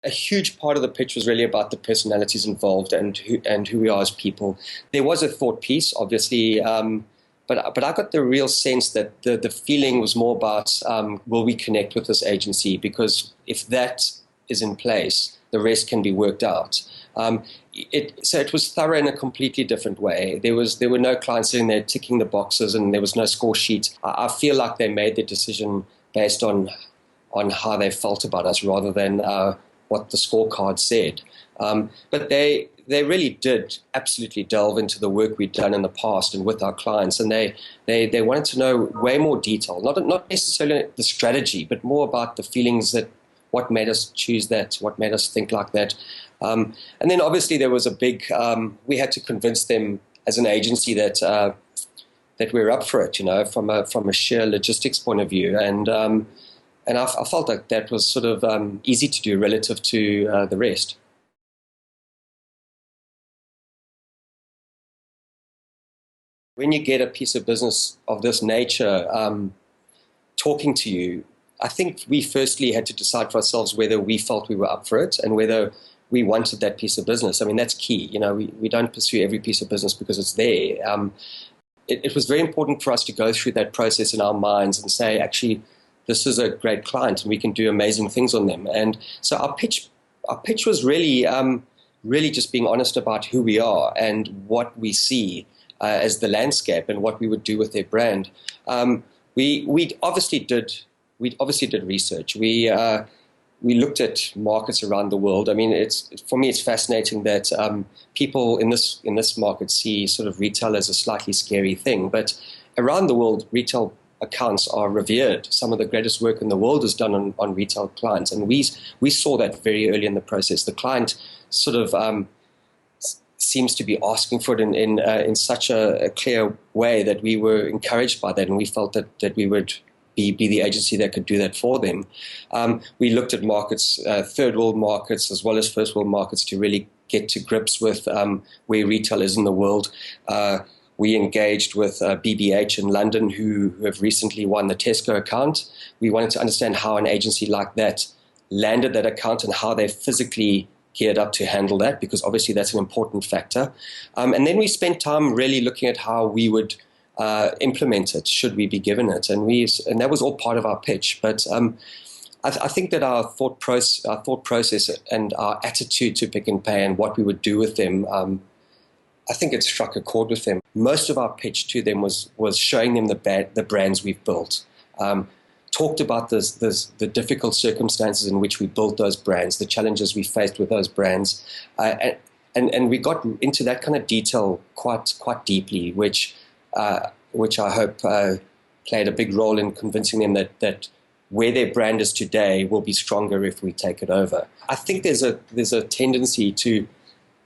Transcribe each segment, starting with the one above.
A huge part of the pitch was really about the personalities involved and who we are as people. There was a thought piece, obviously, but I got the real sense that the feeling was more about will we connect with this agency? Because if that is in place, the rest can be worked out. So it was thorough in a completely different way. There were no clients sitting there ticking the boxes, and there was no score sheet. I feel like they made the decision based on how they felt about us rather than what the scorecard said. But they really did absolutely delve into the work we'd done in the past and with our clients, and they wanted to know way more detail, not necessarily the strategy, but more about the feelings, that what made us choose that, what made us think like that. And then obviously there was a big, we had to convince them as an agency that we're up for it, from a sheer logistics point of view. And I felt like that was sort of easy to do relative to the rest. When you get a piece of business of this nature talking to you, I think we firstly had to decide for ourselves whether we felt we were up for it and whether we wanted that piece of business. I mean, that's key. We don't pursue every piece of business because it's there. It was very important for us to go through that process in our minds and say, actually, this is a great client and we can do amazing things on them. And so our pitch was really just being honest about who we are and what we see as the landscape and what we would do with their brand. We obviously did research. We looked at markets around the world. I mean, for me, it's fascinating that people in this market see sort of retail as a slightly scary thing, but around the world, retail accounts are revered. Some of the greatest work in the world is done on retail clients, and we saw that very early in the process. The client sort of seems to be asking for it in such a clear way that we were encouraged by that, and we felt that we would be the agency that could do that for them. We looked at markets, third world markets as well as first world markets, to really get to grips with where retail is in the world. We engaged with BBH in London, who have recently won the Tesco account. We wanted to understand how an agency like that landed that account and how they physically geared up to handle that, because obviously that's an important factor. And then we spent time really looking at how we would implement it, should we be given it. And that was all part of our pitch. But I think that our thought process and our attitude to Pick n Pay and what we would do with them, I think it struck a chord with them. Most of our pitch to them was showing them the brands we've built. Talked about the difficult circumstances in which we built those brands, the challenges we faced with those brands, and we got into that kind of detail quite deeply, which I hope played a big role in convincing them that where their brand is today will be stronger if we take it over. I think there's a tendency to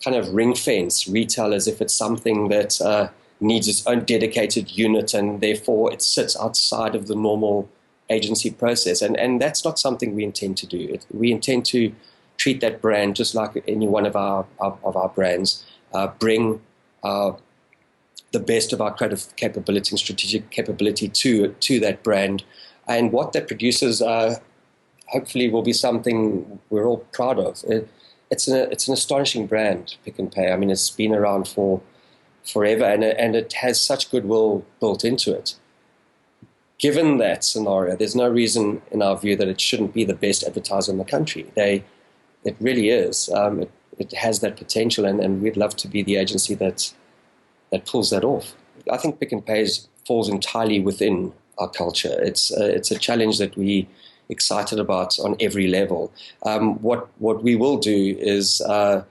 kind of ring fence retail as if it's something that needs its own dedicated unit and therefore it sits outside of the normal agency process. And that's not something we intend to do. We intend to treat that brand just like any one of our brands, bring the best of our creative capability and strategic capability to that brand. And what that produces hopefully will be something we're all proud of. It's an astonishing brand, Pick n Pay. I mean, it's been around for forever, and it has such goodwill built into it. Given that scenario, there's no reason, in our view, that it shouldn't be the best advertiser in the country. It really is. It has that potential, and we'd love to be the agency that pulls that off. I think Pick n Pay falls entirely within our culture. It's a challenge that we excited about on every level. What we will do is the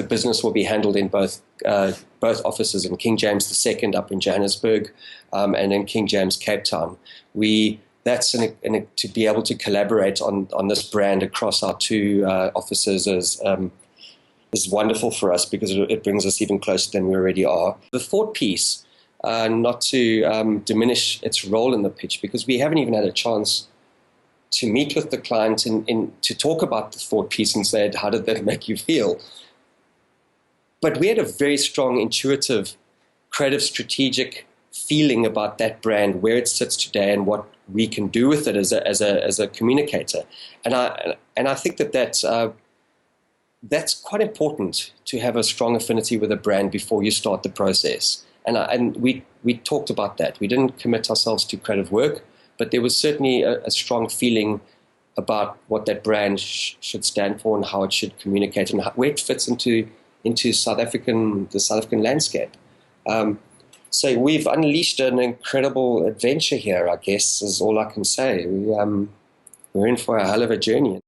business will be handled in both offices, in King James II up in Johannesburg and in King James Cape Town. To be able to collaborate on this brand across our two offices is wonderful for us, because it brings us even closer than we already are. The thought piece, not to diminish its role in the pitch, because we haven't even had a chance to meet with the client and to talk about the thought piece and say, how did that make you feel? But we had a very strong, intuitive, creative, strategic feeling about that brand, where it sits today, and what we can do with it as a communicator. And I think that's quite important, to have a strong affinity with a brand before you start the process. And we talked about that. We didn't commit ourselves to creative work, but there was certainly a strong feeling about what that brand should stand for and how it should communicate and where it fits into the South African landscape. So we've unleashed an incredible adventure here, I guess, is all I can say. We're in for a hell of a journey.